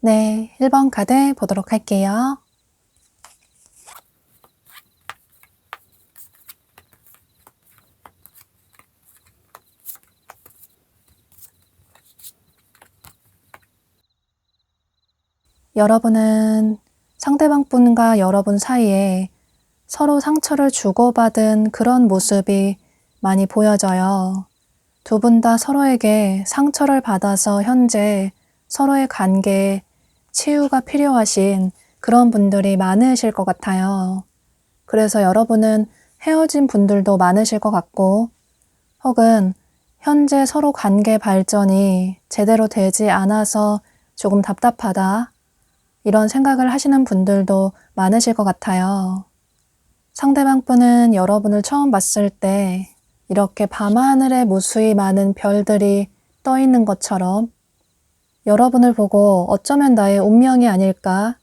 네, 1번 카드 보도록 할게요. 여러분은 상대방 분과 여러분 사이에 서로 상처를 주고받은 그런 모습이 많이 보여져요. 두 분 다 서로에게 상처를 받아서 현재 서로의 관계에 치유가 필요하신 그런 분들이 많으실 것 같아요. 그래서 여러분은 헤어진 분들도 많으실 것 같고, 혹은 현재 서로 관계 발전이 제대로 되지 않아서 조금 답답하다, 이런 생각을 하시는 분들도 많으실 것 같아요. 상대방 분은 여러분을 처음 봤을 때 이렇게 밤하늘에 무수히 많은 별들이 떠 있는 것처럼 여러분을 보고 어쩌면 나의 운명이 아닐까?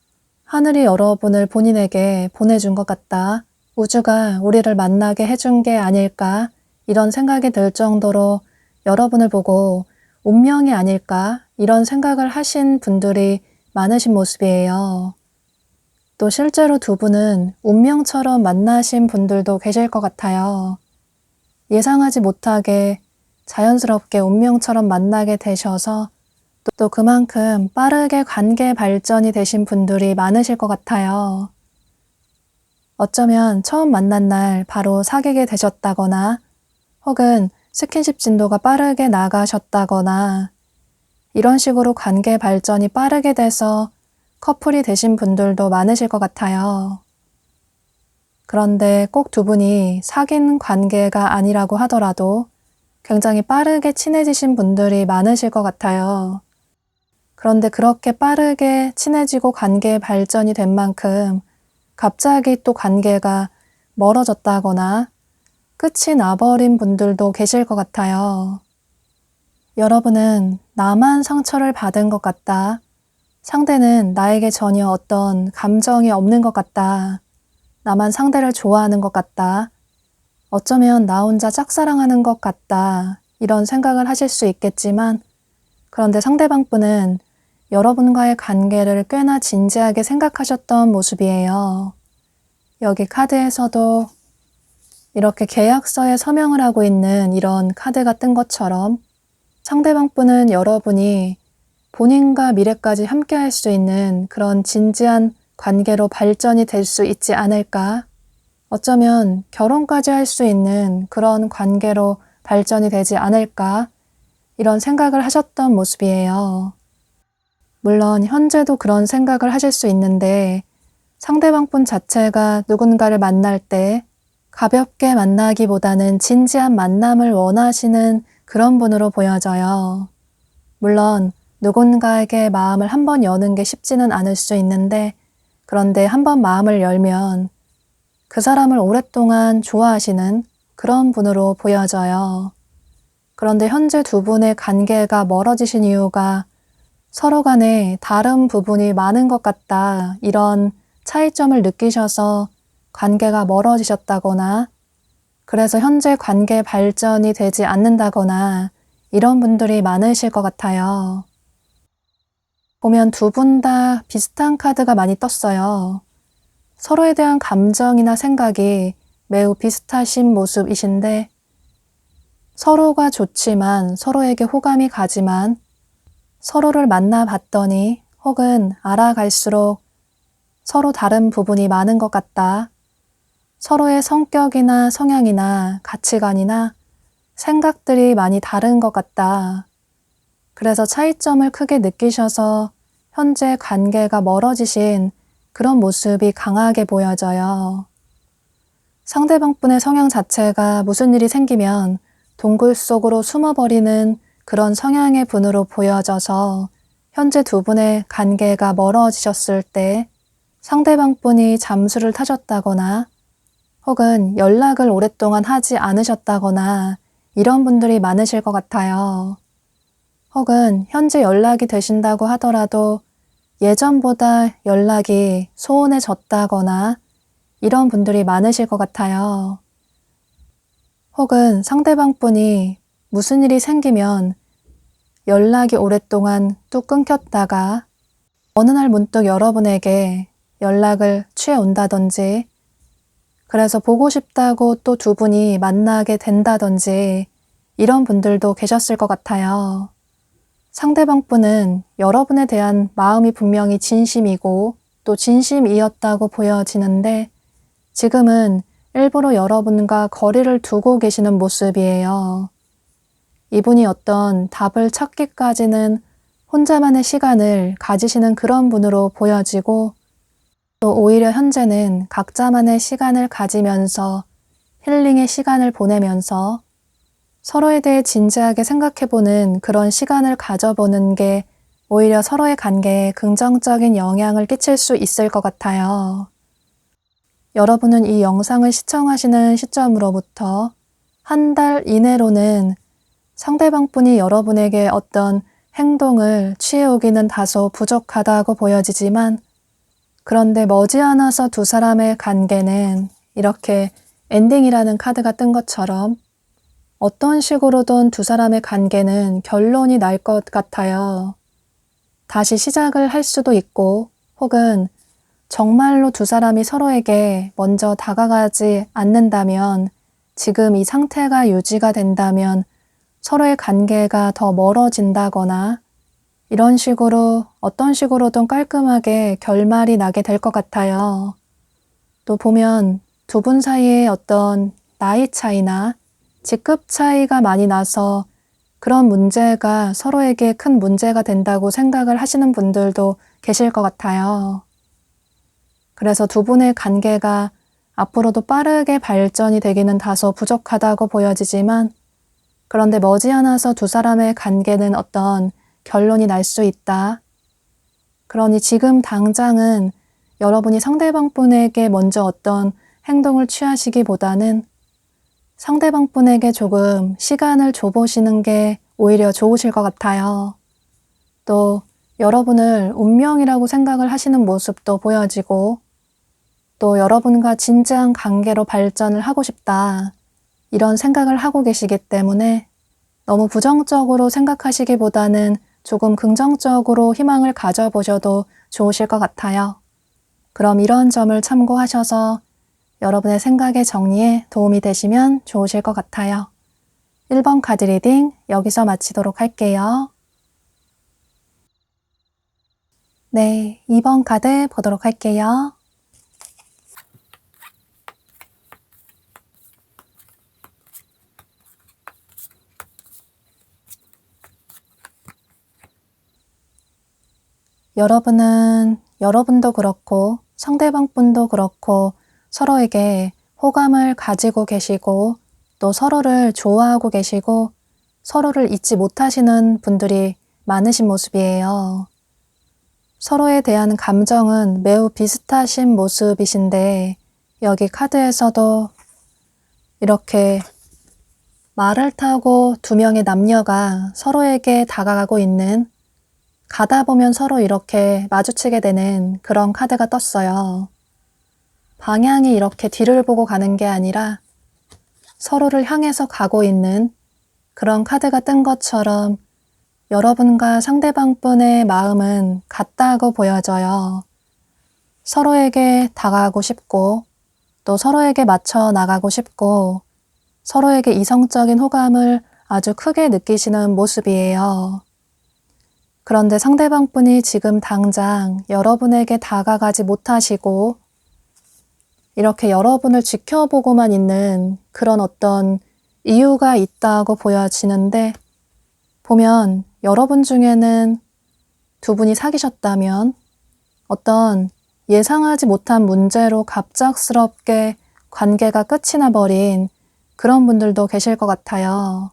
하늘이 여러분을 본인에게 보내준 것 같다. 우주가 우리를 만나게 해준 게 아닐까? 이런 생각이 들 정도로 여러분을 보고 운명이 아닐까? 이런 생각을 하신 분들이 많으신 모습이에요. 또 실제로 두 분은 운명처럼 만나신 분들도 계실 것 같아요. 예상하지 못하게 자연스럽게 운명처럼 만나게 되셔서 또 그만큼 빠르게 관계 발전이 되신 분들이 많으실 것 같아요. 어쩌면 처음 만난 날 바로 사귀게 되셨다거나 혹은 스킨십 진도가 빠르게 나가셨다거나 이런 식으로 관계 발전이 빠르게 돼서 커플이 되신 분들도 많으실 것 같아요. 그런데 꼭 두 분이 사귄 관계가 아니라고 하더라도 굉장히 빠르게 친해지신 분들이 많으실 것 같아요. 그런데 그렇게 빠르게 친해지고 관계 발전이 된 만큼 갑자기 또 관계가 멀어졌다거나 끝이 나버린 분들도 계실 것 같아요. 여러분은 나만 상처를 받은 것 같다. 상대는 나에게 전혀 어떤 감정이 없는 것 같다. 나만 상대를 좋아하는 것 같다. 어쩌면 나 혼자 짝사랑하는 것 같다. 이런 생각을 하실 수 있겠지만, 그런데 상대방 분은 여러분과의 관계를 꽤나 진지하게 생각하셨던 모습이에요. 여기 카드에서도 이렇게 계약서에 서명을 하고 있는 이런 카드가 뜬 것처럼 상대방 분은 여러분이 본인과 미래까지 함께 할 수 있는 그런 진지한 관계로 발전이 될 수 있지 않을까? 어쩌면 결혼까지 할 수 있는 그런 관계로 발전이 되지 않을까? 이런 생각을 하셨던 모습이에요. 물론 현재도 그런 생각을 하실 수 있는데 상대방 분 자체가 누군가를 만날 때 가볍게 만나기보다는 진지한 만남을 원하시는 그런 분으로 보여져요. 물론 누군가에게 마음을 한번 여는 게 쉽지는 않을 수 있는데 그런데 한번 마음을 열면 그 사람을 오랫동안 좋아하시는 그런 분으로 보여져요. 그런데 현재 두 분의 관계가 멀어지신 이유가 서로 간에 다른 부분이 많은 것 같다, 이런 차이점을 느끼셔서 관계가 멀어지셨다거나 그래서 현재 관계 발전이 되지 않는다거나 이런 분들이 많으실 것 같아요. 보면 두 분 다 비슷한 카드가 많이 떴어요. 서로에 대한 감정이나 생각이 매우 비슷하신 모습이신데 서로가 좋지만 서로에게 호감이 가지만 서로를 만나봤더니 혹은 알아갈수록 서로 다른 부분이 많은 것 같다. 서로의 성격이나 성향이나 가치관이나 생각들이 많이 다른 것 같다. 그래서 차이점을 크게 느끼셔서 현재 관계가 멀어지신 그런 모습이 강하게 보여져요. 상대방 분의 성향 자체가 무슨 일이 생기면 동굴 속으로 숨어버리는 그런 성향의 분으로 보여져서 현재 두 분의 관계가 멀어지셨을 때 상대방 분이 잠수를 타셨다거나 혹은 연락을 오랫동안 하지 않으셨다거나 이런 분들이 많으실 것 같아요. 혹은 현재 연락이 되신다고 하더라도 예전보다 연락이 소원해졌다거나 이런 분들이 많으실 것 같아요. 혹은 상대방 분이 무슨 일이 생기면 연락이 오랫동안 뚝 끊겼다가 어느 날 문득 여러분에게 연락을 취해온다든지 그래서 보고 싶다고 또 두 분이 만나게 된다든지 이런 분들도 계셨을 것 같아요. 상대방 분은 여러분에 대한 마음이 분명히 진심이고 또 진심이었다고 보여지는데 지금은 일부러 여러분과 거리를 두고 계시는 모습이에요. 이분이 어떤 답을 찾기까지는 혼자만의 시간을 가지시는 그런 분으로 보여지고 또 오히려 현재는 각자만의 시간을 가지면서 힐링의 시간을 보내면서 서로에 대해 진지하게 생각해보는 그런 시간을 가져보는 게 오히려 서로의 관계에 긍정적인 영향을 끼칠 수 있을 것 같아요. 여러분은 이 영상을 시청하시는 시점으로부터 한 달 이내로는 상대방 분이 여러분에게 어떤 행동을 취해오기는 다소 부족하다고 보여지지만 그런데 머지않아서 두 사람의 관계는 이렇게 엔딩이라는 카드가 뜬 것처럼 어떤 식으로든 두 사람의 관계는 결론이 날 것 같아요. 다시 시작을 할 수도 있고 혹은 정말로 두 사람이 서로에게 먼저 다가가지 않는다면 지금 이 상태가 유지가 된다면 서로의 관계가 더 멀어진다거나 이런 식으로 어떤 식으로든 깔끔하게 결말이 나게 될 것 같아요. 또 보면 두 분 사이에 어떤 나이 차이나 직급 차이가 많이 나서 그런 문제가 서로에게 큰 문제가 된다고 생각을 하시는 분들도 계실 것 같아요. 그래서 두 분의 관계가 앞으로도 빠르게 발전이 되기는 다소 부족하다고 보여지지만 그런데 머지않아서 두 사람의 관계는 어떤 결론이 날 수 있다. 그러니 지금 당장은 여러분이 상대방 분에게 먼저 어떤 행동을 취하시기보다는 상대방 분에게 조금 시간을 줘보시는 게 오히려 좋으실 것 같아요. 또 여러분을 운명이라고 생각을 하시는 모습도 보여지고 또 여러분과 진지한 관계로 발전을 하고 싶다. 이런 생각을 하고 계시기 때문에 너무 부정적으로 생각하시기보다는 조금 긍정적으로 희망을 가져보셔도 좋으실 것 같아요. 그럼 이런 점을 참고하셔서 여러분의 생각의 정리에 도움이 되시면 좋으실 것 같아요. 1번 카드 리딩 여기서 마치도록 할게요. 네, 2번 카드 보도록 할게요. 여러분도 그렇고 상대방 분도 그렇고 서로에게 호감을 가지고 계시고 또 서로를 좋아하고 계시고 서로를 잊지 못하시는 분들이 많으신 모습이에요. 서로에 대한 감정은 매우 비슷하신 모습이신데 여기 카드에서도 이렇게 말을 타고 두 명의 남녀가 서로에게 다가가고 있는, 가다 보면 서로 이렇게 마주치게 되는 그런 카드가 떴어요. 방향이 이렇게 뒤를 보고 가는 게 아니라 서로를 향해서 가고 있는 그런 카드가 뜬 것처럼 여러분과 상대방 분의 마음은 같다고 보여져요. 서로에게 다가가고 싶고 또 서로에게 맞춰 나가고 싶고 서로에게 이성적인 호감을 아주 크게 느끼시는 모습이에요. 그런데 상대방 분이 지금 당장 여러분에게 다가가지 못하시고 이렇게 여러분을 지켜보고만 있는 그런 어떤 이유가 있다고 보여지는데, 보면 여러분 중에는 두 분이 사귀셨다면 어떤 예상하지 못한 문제로 갑작스럽게 관계가 끝이 나버린 그런 분들도 계실 것 같아요.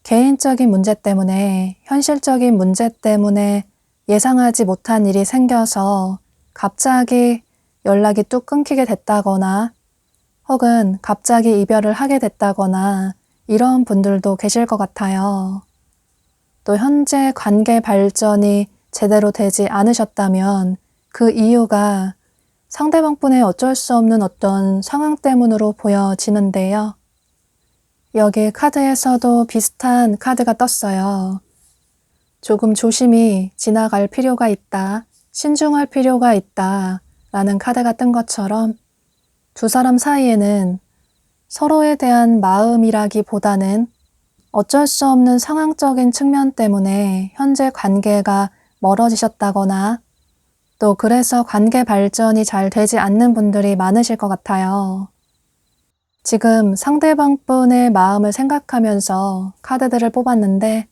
개인적인 문제 때문에, 현실적인 문제 때문에 예상하지 못한 일이 생겨서 갑자기 연락이 뚝 끊기게 됐다거나 혹은 갑자기 이별을 하게 됐다거나 이런 분들도 계실 것 같아요. 또 현재 관계 발전이 제대로 되지 않으셨다면 그 이유가 상대방 분의 어쩔 수 없는 어떤 상황 때문으로 보여지는데요. 여기 카드에서도 비슷한 카드가 떴어요. 조금 조심히 지나갈 필요가 있다, 신중할 필요가 있다 라는 카드가 뜬 것처럼 두 사람 사이에는 서로에 대한 마음이라기보다는 어쩔 수 없는 상황적인 측면 때문에 현재 관계가 멀어지셨다거나 또 그래서 관계 발전이 잘 되지 않는 분들이 많으실 것 같아요. 지금 상대방 분의 마음을 생각하면서 카드들을 뽑았는데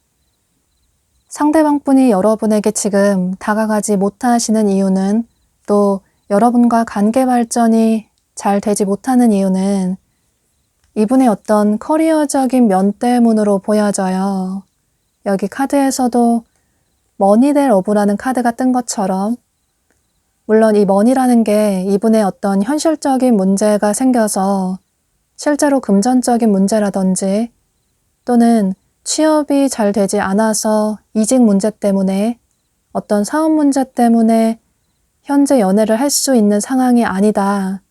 상대방 분이 여러분에게 지금 다가가지 못하시는 이유는, 또 여러분과 관계 발전이 잘 되지 못하는 이유는 이분의 어떤 커리어적인 면 때문으로 보여져요. 여기 카드에서도 머니 대 러브라는 카드가 뜬 것처럼, 물론 이 머니라는 게 이분의 어떤 현실적인 문제가 생겨서 실제로 금전적인 문제라든지 또는 취업이 잘 되지 않아서 이직 문제 때문에 어떤 사업 문제 때문에 현재 연애를 할 수 있는 상황이 아니다,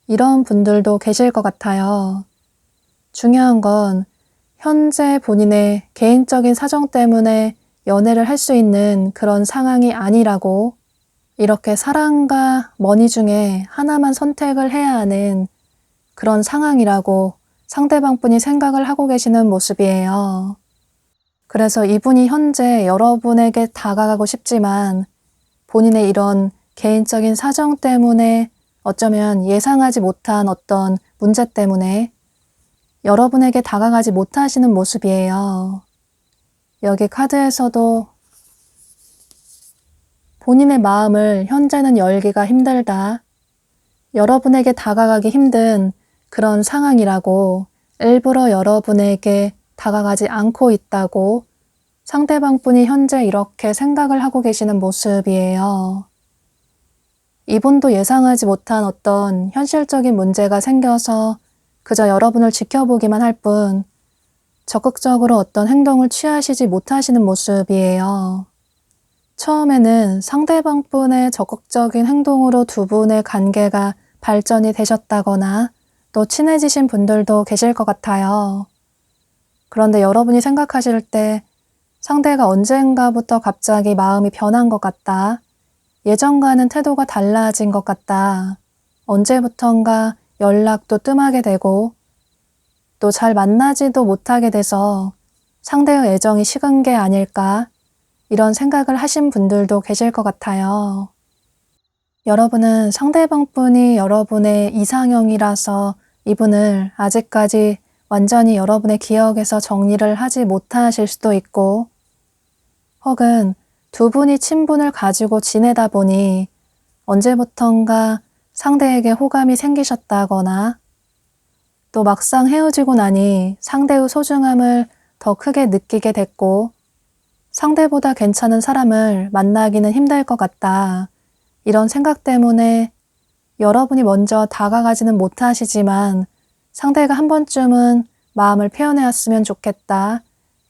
이런 분들도 계실 것 같아요. 중요한 건 현재 본인의 개인적인 사정 때문에 연애를 할 수 있는 그런 상황이 아니라고, 이렇게 사랑과 머니 중에 하나만 선택을 해야 하는 그런 상황이라고 상대방 분이 생각을 하고 계시는 모습이에요. 그래서 이분이 현재 여러분에게 다가가고 싶지만 본인의 이런 개인적인 사정 때문에, 어쩌면 예상하지 못한 어떤 문제 때문에 여러분에게 다가가지 못하시는 모습이에요. 여기 카드에서도 본인의 마음을 현재는 열기가 힘들다, 여러분에게 다가가기 힘든 그런 상황이라고 일부러 여러분에게 다가가지 않고 있다고 상대방 분이 현재 이렇게 생각을 하고 계시는 모습이에요. 이분도 예상하지 못한 어떤 현실적인 문제가 생겨서 그저 여러분을 지켜보기만 할 뿐 적극적으로 어떤 행동을 취하시지 못하시는 모습이에요. 처음에는 상대방 분의 적극적인 행동으로 두 분의 관계가 발전이 되셨다거나 또 친해지신 분들도 계실 것 같아요. 그런데 여러분이 생각하실 때 상대가 언젠가부터 갑자기 마음이 변한 것 같다, 예전과는 태도가 달라진 것 같다, 언제부턴가 연락도 뜸하게 되고 또 잘 만나지도 못하게 돼서 상대의 애정이 식은 게 아닐까 이런 생각을 하신 분들도 계실 것 같아요. 여러분은 상대방 분이 여러분의 이상형이라서 이분을 아직까지 완전히 여러분의 기억에서 정리를 하지 못하실 수도 있고 혹은 두 분이 친분을 가지고 지내다 보니 언제부턴가 상대에게 호감이 생기셨다거나 또 막상 헤어지고 나니 상대의 소중함을 더 크게 느끼게 됐고 상대보다 괜찮은 사람을 만나기는 힘들 것 같다. 이런 생각 때문에 여러분이 먼저 다가가지는 못하시지만 상대가 한 번쯤은 마음을 표현해왔으면 좋겠다.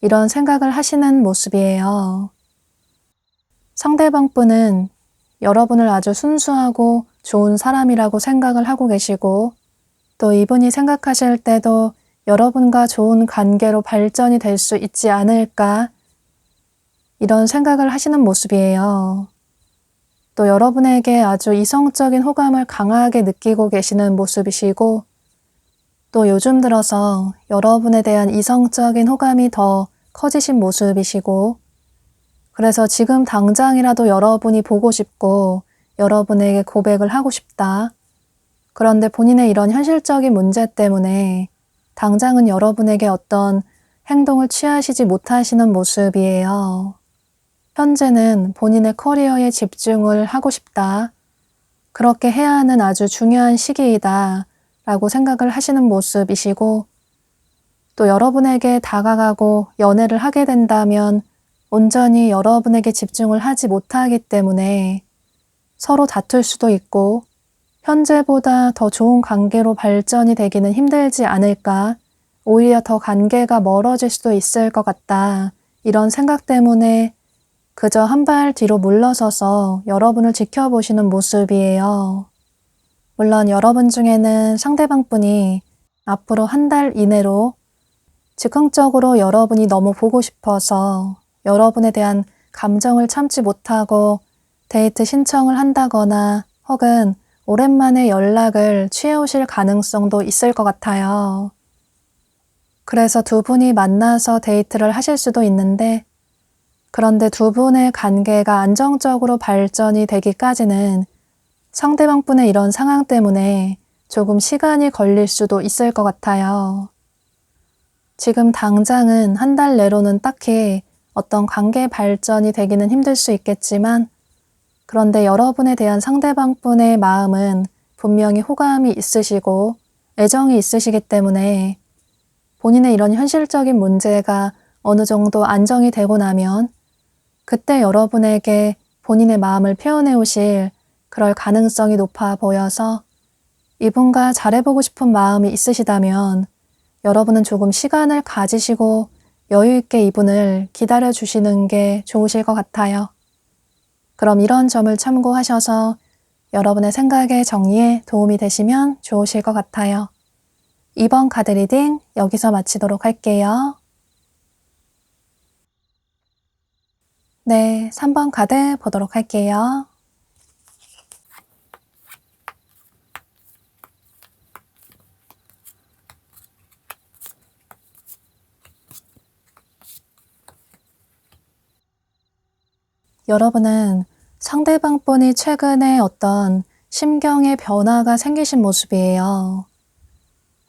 이런 생각을 하시는 모습이에요. 상대방 분은 여러분을 아주 순수하고 좋은 사람이라고 생각을 하고 계시고 또 이분이 생각하실 때도 여러분과 좋은 관계로 발전이 될 수 있지 않을까 이런 생각을 하시는 모습이에요. 또 여러분에게 아주 이성적인 호감을 강하게 느끼고 계시는 모습이시고 또 요즘 들어서 여러분에 대한 이성적인 호감이 더 커지신 모습이시고 그래서 지금 당장이라도 여러분이 보고 싶고 여러분에게 고백을 하고 싶다. 그런데 본인의 이런 현실적인 문제 때문에 당장은 여러분에게 어떤 행동을 취하시지 못하시는 모습이에요. 현재는 본인의 커리어에 집중을 하고 싶다. 그렇게 해야 하는 아주 중요한 시기이다. 라고 생각을 하시는 모습이시고 또 여러분에게 다가가고 연애를 하게 된다면 온전히 여러분에게 집중을 하지 못하기 때문에 서로 다툴 수도 있고 현재보다 더 좋은 관계로 발전이 되기는 힘들지 않을까, 오히려 더 관계가 멀어질 수도 있을 것 같다. 이런 생각 때문에 그저 한 발 뒤로 물러서서 여러분을 지켜보시는 모습이에요. 물론 여러분 중에는 상대방 분이 앞으로 한 달 이내로 즉흥적으로 여러분이 너무 보고 싶어서 여러분에 대한 감정을 참지 못하고 데이트 신청을 한다거나 혹은 오랜만에 연락을 취해오실 가능성도 있을 것 같아요. 그래서 두 분이 만나서 데이트를 하실 수도 있는데 그런데 두 분의 관계가 안정적으로 발전이 되기까지는 상대방 분의 이런 상황 때문에 조금 시간이 걸릴 수도 있을 것 같아요. 지금 당장은 한 달 내로는 딱히 어떤 관계 발전이 되기는 힘들 수 있겠지만 그런데 여러분에 대한 상대방 분의 마음은 분명히 호감이 있으시고 애정이 있으시기 때문에 본인의 이런 현실적인 문제가 어느 정도 안정이 되고 나면 그때 여러분에게 본인의 마음을 표현해 오실 그럴 가능성이 높아 보여서 이분과 잘해보고 싶은 마음이 있으시다면 여러분은 조금 시간을 가지시고 여유 있게 이분을 기다려 주시는 게 좋으실 것 같아요. 그럼 이런 점을 참고하셔서 여러분의 생각의 정리에 도움이 되시면 좋으실 것 같아요. 2번 카드 리딩 여기서 마치도록 할게요. 네, 3번 카드 보도록 할게요. 여러분은 상대방 분이 최근에 어떤 심경의 변화가 생기신 모습이에요.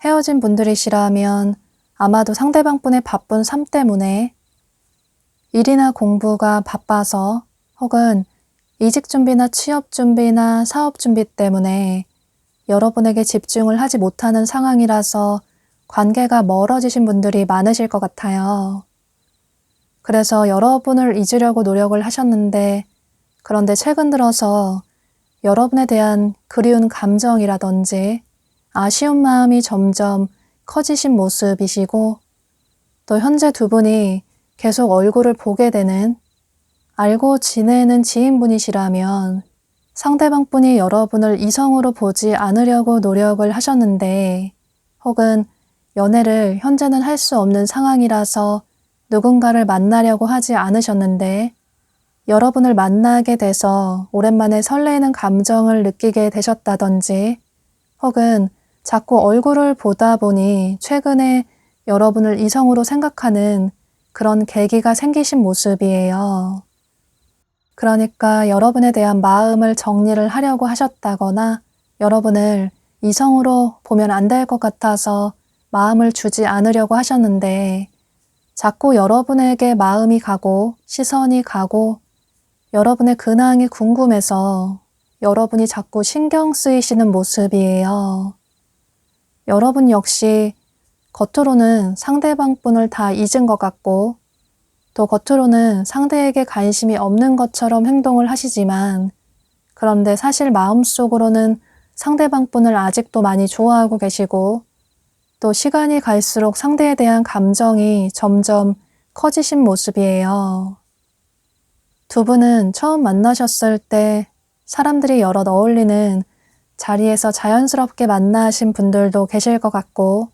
헤어진 분들이시라면 아마도 상대방 분의 바쁜 삶 때문에 일이나 공부가 바빠서 혹은 이직 준비나 취업 준비나 사업 준비 때문에 여러분에게 집중을 하지 못하는 상황이라서 관계가 멀어지신 분들이 많으실 것 같아요. 그래서 여러분을 잊으려고 노력을 하셨는데 그런데 최근 들어서 여러분에 대한 그리운 감정이라든지 아쉬운 마음이 점점 커지신 모습이시고 또 현재 두 분이 계속 얼굴을 보게 되는 알고 지내는 지인분이시라면 상대방 분이 여러분을 이성으로 보지 않으려고 노력을 하셨는데 혹은 연애를 현재는 할 수 없는 상황이라서 누군가를 만나려고 하지 않으셨는데 여러분을 만나게 돼서 오랜만에 설레이는 감정을 느끼게 되셨다든지 혹은 자꾸 얼굴을 보다 보니 최근에 여러분을 이성으로 생각하는 그런 계기가 생기신 모습이에요. 그러니까 여러분에 대한 마음을 정리를 하려고 하셨다거나 여러분을 이성으로 보면 안 될 것 같아서 마음을 주지 않으려고 하셨는데 자꾸 여러분에게 마음이 가고 시선이 가고 여러분의 근황이 궁금해서 여러분이 자꾸 신경 쓰이시는 모습이에요. 여러분 역시 겉으로는 상대방 분을 다 잊은 것 같고 또 겉으로는 상대에게 관심이 없는 것처럼 행동을 하시지만 그런데 사실 마음속으로는 상대방 분을 아직도 많이 좋아하고 계시고 또 시간이 갈수록 상대에 대한 감정이 점점 커지신 모습이에요. 두 분은 처음 만나셨을 때 사람들이 여럿 어울리는 자리에서 자연스럽게 만나신 분들도 계실 것 같고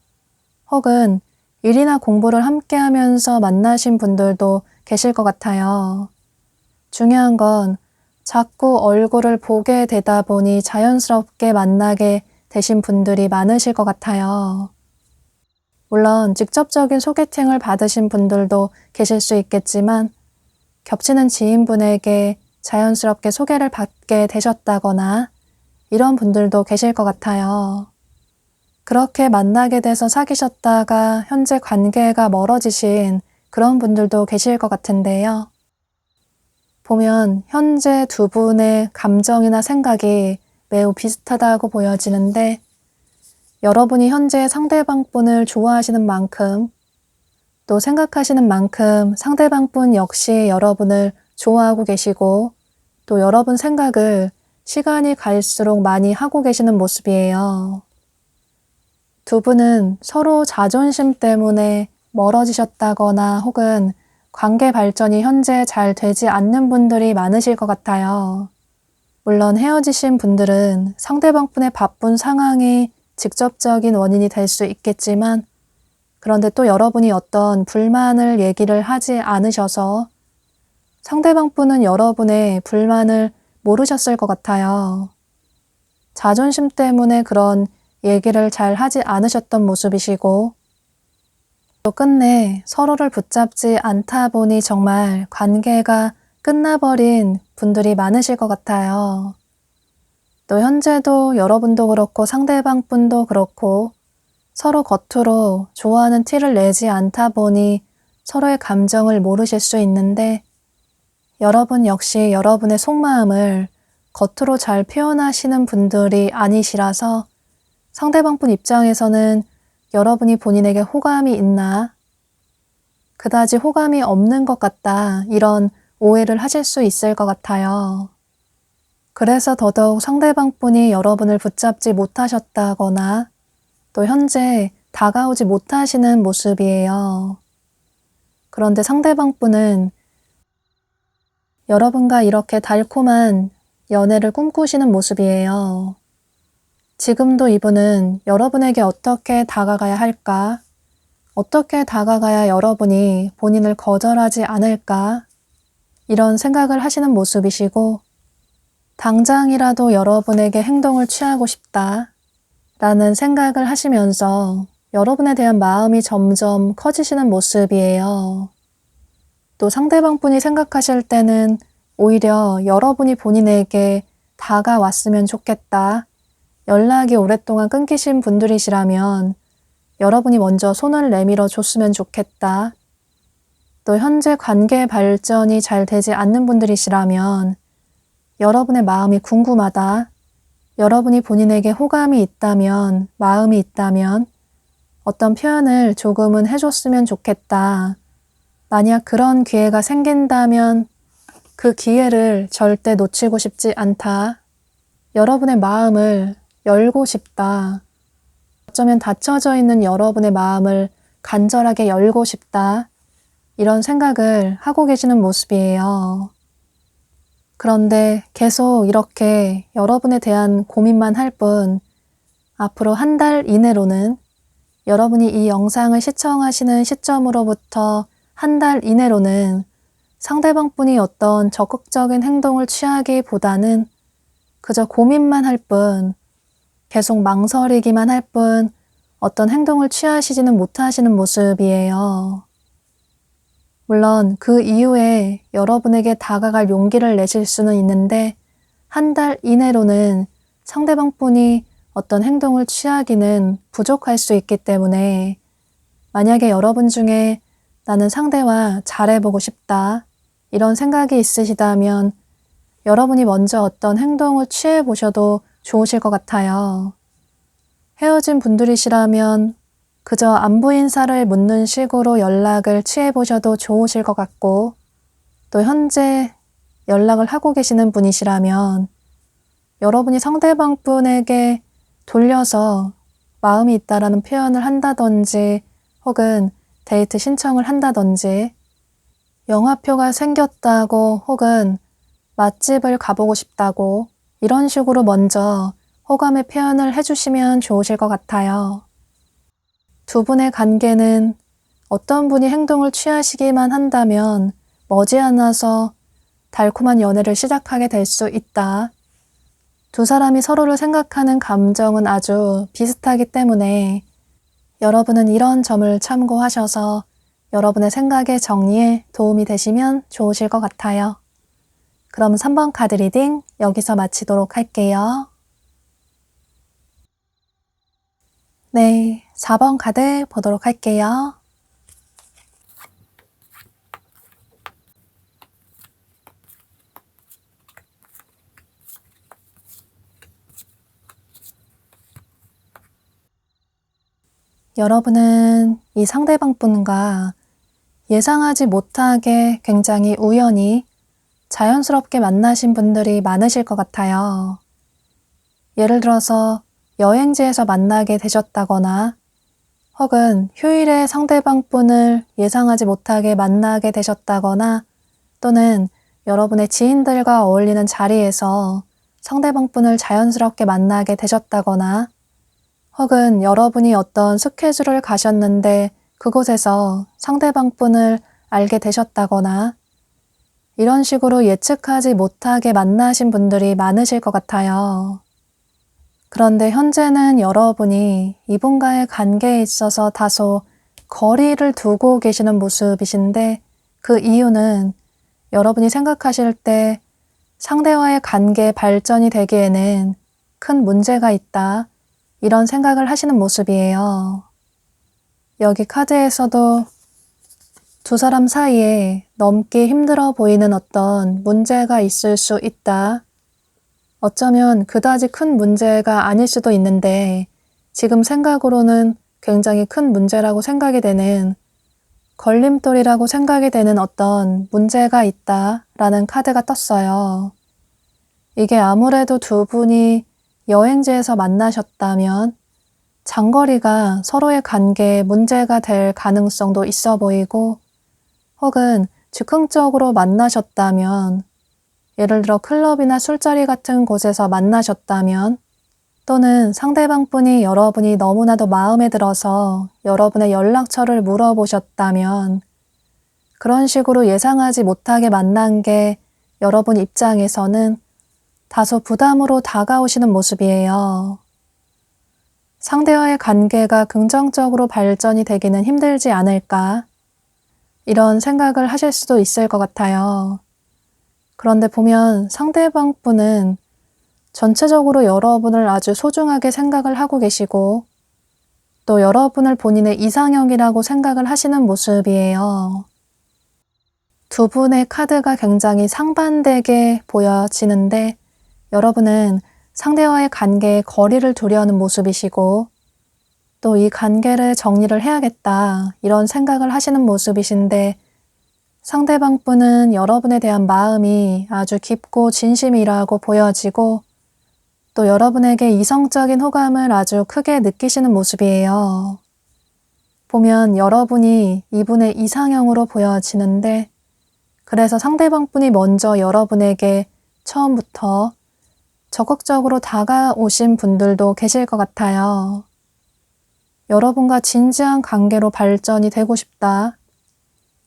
혹은 일이나 공부를 함께 하면서 만나신 분들도 계실 것 같아요. 중요한 건 자꾸 얼굴을 보게 되다 보니 자연스럽게 만나게 되신 분들이 많으실 것 같아요. 물론 직접적인 소개팅을 받으신 분들도 계실 수 있겠지만 겹치는 지인분에게 자연스럽게 소개를 받게 되셨다거나 이런 분들도 계실 것 같아요. 그렇게 만나게 돼서 사귀셨다가 현재 관계가 멀어지신 그런 분들도 계실 것 같은데요. 보면 현재 두 분의 감정이나 생각이 매우 비슷하다고 보여지는데 여러분이 현재 상대방 분을 좋아하시는 만큼 또 생각하시는 만큼 상대방 분 역시 여러분을 좋아하고 계시고 또 여러분 생각을 시간이 갈수록 많이 하고 계시는 모습이에요. 두 분은 서로 자존심 때문에 멀어지셨다거나 혹은 관계 발전이 현재 잘 되지 않는 분들이 많으실 것 같아요. 물론 헤어지신 분들은 상대방 분의 바쁜 상황이 직접적인 원인이 될 수 있겠지만 그런데 또 여러분이 어떤 불만을 얘기를 하지 않으셔서 상대방 분은 여러분의 불만을 모르셨을 것 같아요. 자존심 때문에 그런 얘기를 잘 하지 않으셨던 모습이시고 또 끝내 서로를 붙잡지 않다 보니 정말 관계가 끝나버린 분들이 많으실 것 같아요. 또 현재도 여러분도 그렇고 상대방 분도 그렇고 서로 겉으로 좋아하는 티를 내지 않다 보니 서로의 감정을 모르실 수 있는데 여러분 역시 여러분의 속마음을 겉으로 잘 표현하시는 분들이 아니시라서 상대방 분 입장에서는 여러분이 본인에게 호감이 있나 그다지 호감이 없는 것 같다 이런 오해를 하실 수 있을 것 같아요. 그래서 더더욱 상대방 분이 여러분을 붙잡지 못하셨다거나 또 현재 다가오지 못하시는 모습이에요. 그런데 상대방 분은 여러분과 이렇게 달콤한 연애를 꿈꾸시는 모습이에요. 지금도 이분은 여러분에게 어떻게 다가가야 할까? 어떻게 다가가야 여러분이 본인을 거절하지 않을까? 이런 생각을 하시는 모습이시고 당장이라도 여러분에게 행동을 취하고 싶다 라는 생각을 하시면서 여러분에 대한 마음이 점점 커지시는 모습이에요. 또 상대방 분이 생각하실 때는 오히려 여러분이 본인에게 다가왔으면 좋겠다. 연락이 오랫동안 끊기신 분들이시라면 여러분이 먼저 손을 내밀어 줬으면 좋겠다. 또 현재 관계 발전이 잘 되지 않는 분들이시라면 여러분의 마음이 궁금하다. 여러분이 본인에게 호감이 있다면, 마음이 있다면 어떤 표현을 조금은 해줬으면 좋겠다. 만약 그런 기회가 생긴다면 그 기회를 절대 놓치고 싶지 않다. 여러분의 마음을 열고 싶다. 어쩌면 닫혀져 있는 여러분의 마음을 간절하게 열고 싶다. 이런 생각을 하고 계시는 모습이에요. 그런데 계속 이렇게 여러분에 대한 고민만 할 뿐 앞으로 한 달 이내로는 여러분이 이 영상을 시청하시는 시점으로부터 한 달 이내로는 상대방 분이 어떤 적극적인 행동을 취하기보다는 그저 고민만 할 뿐 계속 망설이기만 할 뿐 어떤 행동을 취하시지는 못하시는 모습이에요. 물론 그 이후에 여러분에게 다가갈 용기를 내실 수는 있는데 한 달 이내로는 상대방 분이 어떤 행동을 취하기는 부족할 수 있기 때문에 만약에 여러분 중에 나는 상대와 잘해보고 싶다 이런 생각이 있으시다면 여러분이 먼저 어떤 행동을 취해보셔도 좋으실 것 같아요. 헤어진 분들이시라면 그저 안부 인사를 묻는 식으로 연락을 취해보셔도 좋으실 것 같고 또 현재 연락을 하고 계시는 분이시라면 여러분이 상대방 분에게 돌려서 마음이 있다라는 표현을 한다든지 혹은 데이트 신청을 한다든지 영화표가 생겼다고 혹은 맛집을 가보고 싶다고 이런 식으로 먼저 호감의 표현을 해주시면 좋으실 것 같아요. 두 분의 관계는 어떤 분이 행동을 취하시기만 한다면 머지않아서 달콤한 연애를 시작하게 될 수 있다. 두 사람이 서로를 생각하는 감정은 아주 비슷하기 때문에 여러분은 이런 점을 참고하셔서 여러분의 생각의 정리에 도움이 되시면 좋으실 것 같아요. 그럼 3번 카드 리딩 여기서 마치도록 할게요. 네, 4번 카드 보도록 할게요. 여러분은 이 상대방 분과 예상하지 못하게 굉장히 우연히 자연스럽게 만나신 분들이 많으실 것 같아요. 예를 들어서 여행지에서 만나게 되셨다거나 혹은 휴일에 상대방 분을 예상하지 못하게 만나게 되셨다거나 또는 여러분의 지인들과 어울리는 자리에서 상대방 분을 자연스럽게 만나게 되셨다거나 혹은 여러분이 어떤 스케줄을 가셨는데 그곳에서 상대방 분을 알게 되셨다거나 이런 식으로 예측하지 못하게 만나신 분들이 많으실 것 같아요. 그런데 현재는 여러분이 이분과의 관계에 있어서 다소 거리를 두고 계시는 모습이신데 그 이유는 여러분이 생각하실 때 상대와의 관계 발전이 되기에는 큰 문제가 있다. 이런 생각을 하시는 모습이에요. 여기 카드에서도 두 사람 사이에 넘기 힘들어 보이는 어떤 문제가 있을 수 있다. 어쩌면 그다지 큰 문제가 아닐 수도 있는데 지금 생각으로는 굉장히 큰 문제라고 생각이 되는 걸림돌이라고 생각이 되는 어떤 문제가 있다라는 카드가 떴어요. 이게 아무래도 두 분이 여행지에서 만나셨다면 장거리가 서로의 관계에 문제가 될 가능성도 있어 보이고 혹은 즉흥적으로 만나셨다면 예를 들어 클럽이나 술자리 같은 곳에서 만나셨다면 또는 상대방 분이 여러분이 너무나도 마음에 들어서 여러분의 연락처를 물어보셨다면 그런 식으로 예상하지 못하게 만난 게 여러분 입장에서는 다소 부담으로 다가오시는 모습이에요. 상대와의 관계가 긍정적으로 발전이 되기는 힘들지 않을까 이런 생각을 하실 수도 있을 것 같아요. 그런데 보면 상대방 분은 전체적으로 여러분을 아주 소중하게 생각을 하고 계시고 또 여러분을 본인의 이상형이라고 생각을 하시는 모습이에요. 두 분의 카드가 굉장히 상반되게 보여지는데 여러분은 상대와의 관계에 거리를 두려는 모습이시고 또 이 관계를 정리를 해야겠다 이런 생각을 하시는 모습이신데 상대방 분은 여러분에 대한 마음이 아주 깊고 진심이라고 보여지고 또 여러분에게 이성적인 호감을 아주 크게 느끼시는 모습이에요. 보면 여러분이 이분의 이상형으로 보여지는데 그래서 상대방 분이 먼저 여러분에게 처음부터 적극적으로 다가오신 분들도 계실 것 같아요. 여러분과 진지한 관계로 발전이 되고 싶다.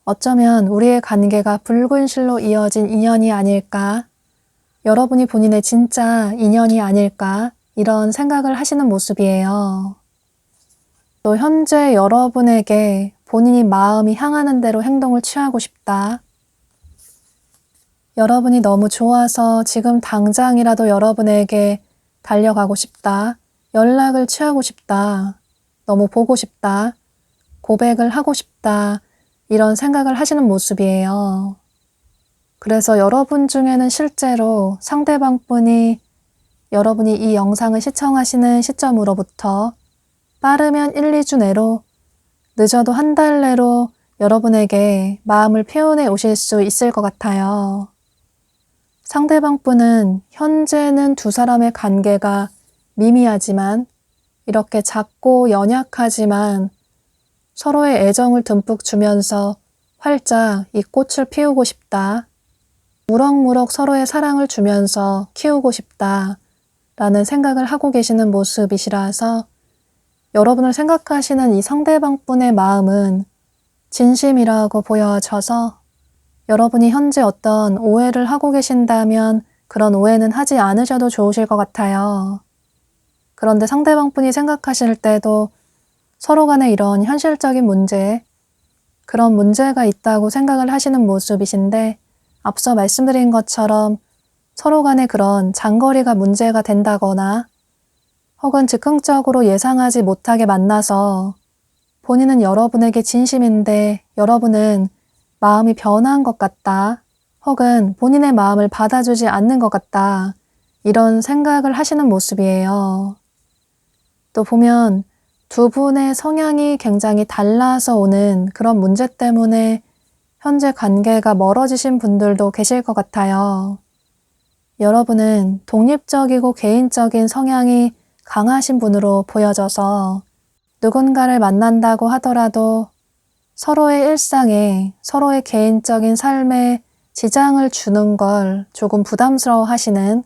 어쩌면 우리의 관계가 붉은 실로 이어진 인연이 아닐까? 여러분이 본인의 진짜 인연이 아닐까? 이런 생각을 하시는 모습이에요. 또 현재 여러분에게 본인이 마음이 향하는 대로 행동을 취하고 싶다. 여러분이 너무 좋아서 지금 당장이라도 여러분에게 달려가고 싶다. 연락을 취하고 싶다. 너무 보고 싶다. 고백을 하고 싶다. 이런 생각을 하시는 모습이에요. 그래서 여러분 중에는 실제로 상대방 분이 여러분이 이 영상을 시청하시는 시점으로부터 빠르면 1, 2주 내로, 늦어도 한 달 내로 여러분에게 마음을 표현해 오실 수 있을 것 같아요. 상대방 분은 현재는 두 사람의 관계가 미미하지만 이렇게 작고 연약하지만 서로의 애정을 듬뿍 주면서 활짝 이 꽃을 피우고 싶다. 무럭무럭 서로의 사랑을 주면서 키우고 싶다. 라는 생각을 하고 계시는 모습이시라서 여러분을 생각하시는 이 상대방 분의 마음은 진심이라고 보여져서 여러분이 현재 어떤 오해를 하고 계신다면 그런 오해는 하지 않으셔도 좋으실 것 같아요. 그런데 상대방 분이 생각하실 때도 서로 간에 이런 현실적인 문제, 그런 문제가 있다고 생각을 하시는 모습이신데 앞서 말씀드린 것처럼 서로 간에 그런 장거리가 문제가 된다거나 혹은 즉흥적으로 예상하지 못하게 만나서 본인은 여러분에게 진심인데 여러분은 마음이 변한 것 같다. 혹은 본인의 마음을 받아주지 않는 것 같다. 이런 생각을 하시는 모습이에요. 또 보면 두 분의 성향이 굉장히 달라서 오는 그런 문제 때문에 현재 관계가 멀어지신 분들도 계실 것 같아요. 여러분은 독립적이고 개인적인 성향이 강하신 분으로 보여져서 누군가를 만난다고 하더라도 서로의 일상에, 서로의 개인적인 삶에 지장을 주는 걸 조금 부담스러워 하시는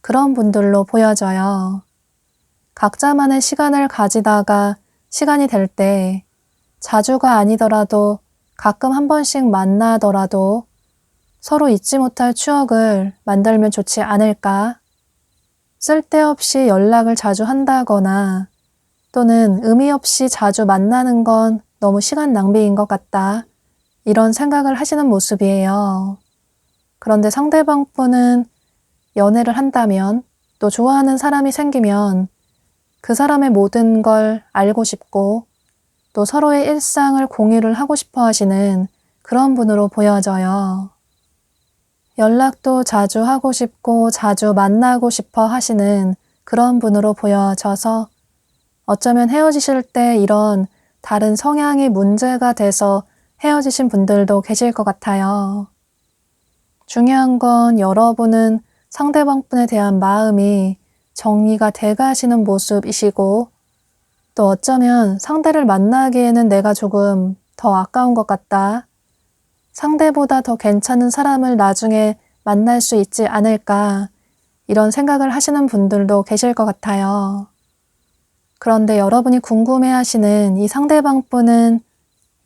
그런 분들로 보여져요. 각자만의 시간을 가지다가 시간이 될 때 자주가 아니더라도 가끔 한 번씩 만나더라도 서로 잊지 못할 추억을 만들면 좋지 않을까? 쓸데없이 연락을 자주 한다거나 또는 의미 없이 자주 만나는 건 너무 시간 낭비인 것 같다. 이런 생각을 하시는 모습이에요. 그런데 상대방 분은 연애를 한다면 또 좋아하는 사람이 생기면 그 사람의 모든 걸 알고 싶고 또 서로의 일상을 공유를 하고 싶어 하시는 그런 분으로 보여져요. 연락도 자주 하고 싶고 자주 만나고 싶어 하시는 그런 분으로 보여져서 어쩌면 헤어지실 때 이런 다른 성향이 문제가 돼서 헤어지신 분들도 계실 것 같아요. 중요한 건 여러분은 상대방 분에 대한 마음이 정리가 돼 가시는 모습이시고 또 어쩌면 상대를 만나기에는 내가 조금 더 아까운 것 같다. 상대보다 더 괜찮은 사람을 나중에 만날 수 있지 않을까 이런 생각을 하시는 분들도 계실 것 같아요. 그런데 여러분이 궁금해하시는 이 상대방 분은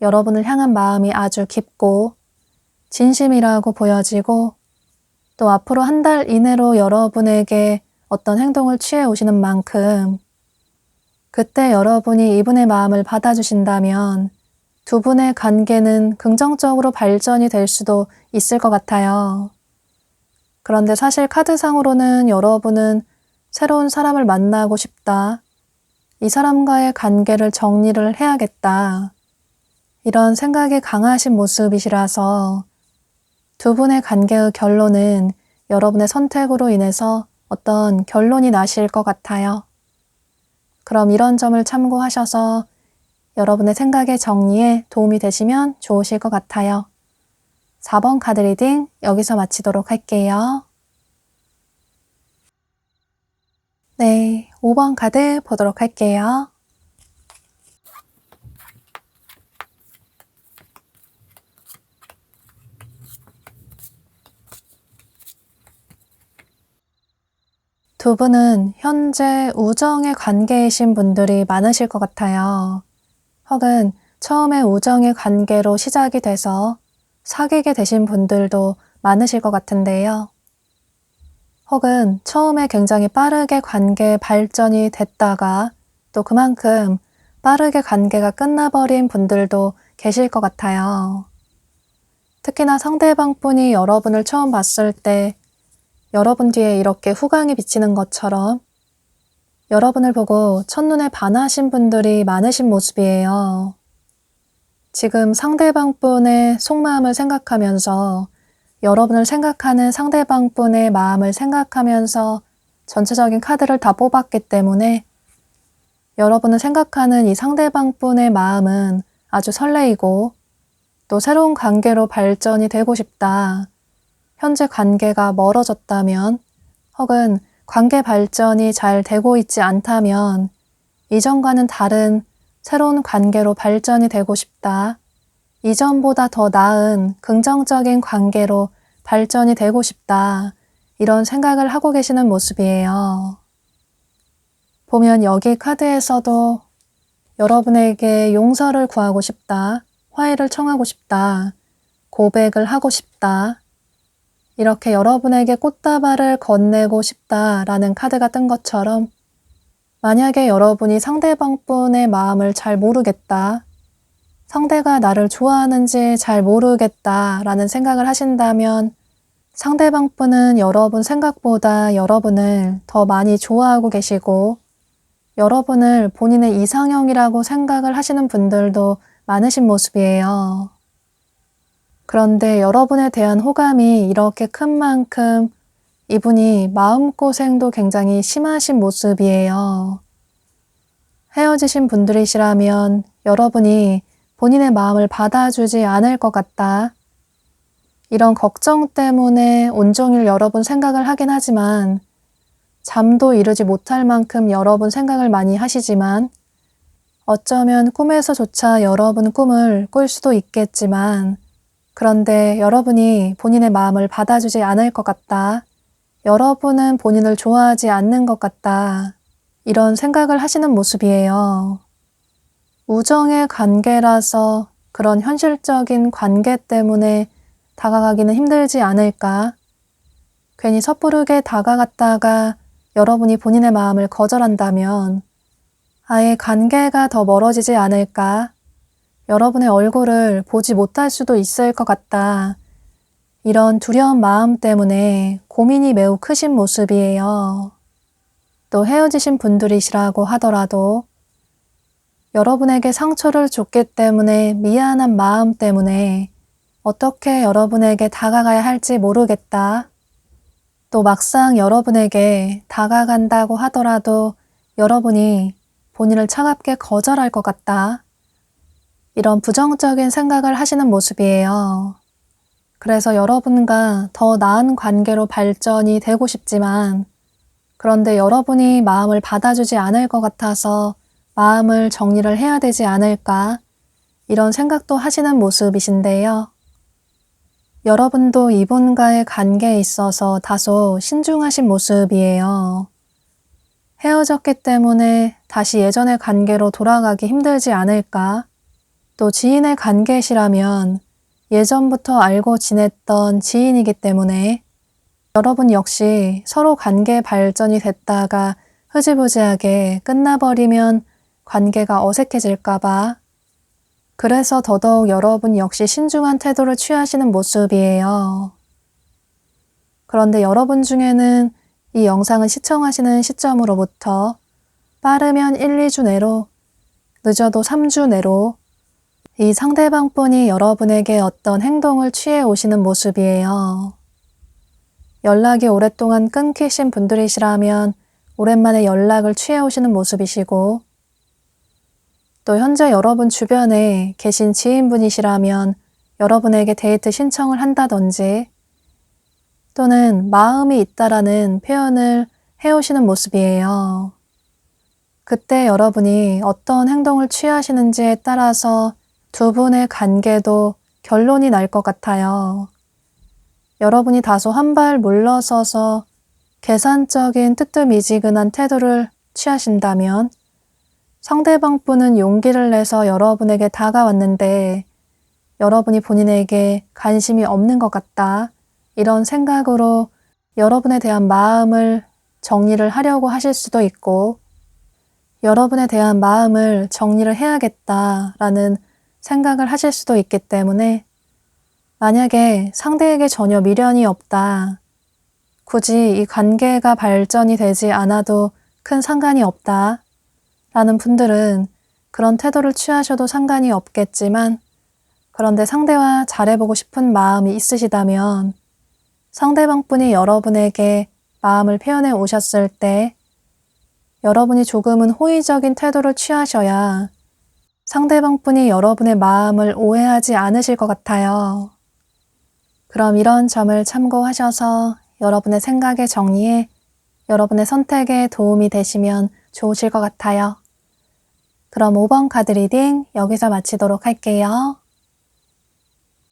여러분을 향한 마음이 아주 깊고 진심이라고 보여지고 또 앞으로 한 달 이내로 여러분에게 어떤 행동을 취해 오시는 만큼 그때 여러분이 이분의 마음을 받아주신다면 두 분의 관계는 긍정적으로 발전이 될 수도 있을 것 같아요. 그런데 사실 카드상으로는 여러분은 새로운 사람을 만나고 싶다. 이 사람과의 관계를 정리를 해야겠다. 이런 생각이 강하신 모습이시라서 두 분의 관계의 결론은 여러분의 선택으로 인해서 어떤 결론이 나실 것 같아요. 그럼 이런 점을 참고하셔서 여러분의 생각의 정리에 도움이 되시면 좋으실 것 같아요. 4번 카드 리딩 여기서 마치도록 할게요. 네, 5번 카드 보도록 할게요. 두 분은 현재 우정의 관계이신 분들이 많으실 것 같아요. 혹은 처음에 우정의 관계로 시작이 돼서 사귀게 되신 분들도 많으실 것 같은데요. 혹은 처음에 굉장히 빠르게 관계 발전이 됐다가 또 그만큼 빠르게 관계가 끝나버린 분들도 계실 것 같아요. 특히나 상대방 분이 여러분을 처음 봤을 때 여러분 뒤에 이렇게 후광이 비치는 것처럼 여러분을 보고 첫눈에 반하신 분들이 많으신 모습이에요. 지금 상대방 분의 속마음을 생각하면서 여러분을 생각하는 상대방 분의 마음을 생각하면서 전체적인 카드를 다 뽑았기 때문에 여러분을 생각하는 이 상대방 분의 마음은 아주 설레이고 또 새로운 관계로 발전이 되고 싶다. 현재 관계가 멀어졌다면 혹은 관계 발전이 잘 되고 있지 않다면 이전과는 다른 새로운 관계로 발전이 되고 싶다. 이전보다 더 나은 긍정적인 관계로 발전이 되고 싶다. 이런 생각을 하고 계시는 모습이에요. 보면 여기 카드에서도 여러분에게 용서를 구하고 싶다. 화해를 청하고 싶다. 고백을 하고 싶다. 이렇게 여러분에게 꽃다발을 건네고 싶다라는 카드가 뜬 것처럼 만약에 여러분이 상대방 분의 마음을 잘 모르겠다. 상대가 나를 좋아하는지 잘 모르겠다라는 생각을 하신다면 상대방 분은 여러분 생각보다 여러분을 더 많이 좋아하고 계시고 여러분을 본인의 이상형이라고 생각을 하시는 분들도 많으신 모습이에요. 그런데 여러분에 대한 호감이 이렇게 큰 만큼 이분이 마음고생도 굉장히 심하신 모습이에요. 헤어지신 분들이시라면 여러분이 본인의 마음을 받아주지 않을 것 같다. 이런 걱정 때문에 온종일 여러분 생각을 하긴 하지만 잠도 이루지 못할 만큼 여러분 생각을 많이 하시지만 어쩌면 꿈에서조차 여러분 꿈을 꿀 수도 있겠지만 그런데 여러분이 본인의 마음을 받아주지 않을 것 같다. 여러분은 본인을 좋아하지 않는 것 같다. 이런 생각을 하시는 모습이에요. 우정의 관계라서 그런 현실적인 관계 때문에 다가가기는 힘들지 않을까? 괜히 섣부르게 다가갔다가 여러분이 본인의 마음을 거절한다면 아예 관계가 더 멀어지지 않을까? 여러분의 얼굴을 보지 못할 수도 있을 것 같다. 이런 두려운 마음 때문에 고민이 매우 크신 모습이에요. 또 헤어지신 분들이시라고 하더라도 여러분에게 상처를 줬기 때문에 미안한 마음 때문에 어떻게 여러분에게 다가가야 할지 모르겠다. 또 막상 여러분에게 다가간다고 하더라도 여러분이 본인을 차갑게 거절할 것 같다. 이런 부정적인 생각을 하시는 모습이에요. 그래서 여러분과 더 나은 관계로 발전이 되고 싶지만 그런데 여러분이 마음을 받아주지 않을 것 같아서 마음을 정리를 해야 되지 않을까 이런 생각도 하시는 모습이신데요. 여러분도 이분과의 관계에 있어서 다소 신중하신 모습이에요. 헤어졌기 때문에 다시 예전의 관계로 돌아가기 힘들지 않을까? 또 지인의 관계시라면 예전부터 알고 지냈던 지인이기 때문에 여러분 역시 서로 관계 발전이 됐다가 흐지부지하게 끝나버리면 관계가 어색해질까봐 그래서 더더욱 여러분 역시 신중한 태도를 취하시는 모습이에요. 그런데 여러분 중에는 이 영상을 시청하시는 시점으로부터 빠르면 1, 2주 내로, 늦어도 3주 내로 이 상대방 분이 여러분에게 어떤 행동을 취해 오시는 모습이에요. 연락이 오랫동안 끊기신 분들이시라면 오랜만에 연락을 취해 오시는 모습이시고 또 현재 여러분 주변에 계신 지인분이시라면 여러분에게 데이트 신청을 한다든지 또는 마음이 있다라는 표현을 해오시는 모습이에요. 그때 여러분이 어떤 행동을 취하시는지에 따라서 두 분의 관계도 결론이 날 것 같아요. 여러분이 다소 한 발 물러서서 계산적인 뜨뜻미지근한 태도를 취하신다면 상대방 분은 용기를 내서 여러분에게 다가왔는데 여러분이 본인에게 관심이 없는 것 같다. 이런 생각으로 여러분에 대한 마음을 정리를 하려고 하실 수도 있고, 여러분에 대한 마음을 정리를 해야겠다라는 생각을 하실 수도 있기 때문에, 만약에 상대에게 전혀 미련이 없다, 굳이 이 관계가 발전이 되지 않아도 큰 상관이 없다 라는 분들은 그런 태도를 취하셔도 상관이 없겠지만, 그런데 상대와 잘해보고 싶은 마음이 있으시다면 상대방 분이 여러분에게 마음을 표현해 오셨을 때 여러분이 조금은 호의적인 태도를 취하셔야 상대방 분이 여러분의 마음을 오해하지 않으실 것 같아요. 그럼 이런 점을 참고하셔서 여러분의 생각의 정리에, 여러분의 선택에 도움이 되시면 좋으실 것 같아요. 그럼 5번 카드 리딩 여기서 마치도록 할게요.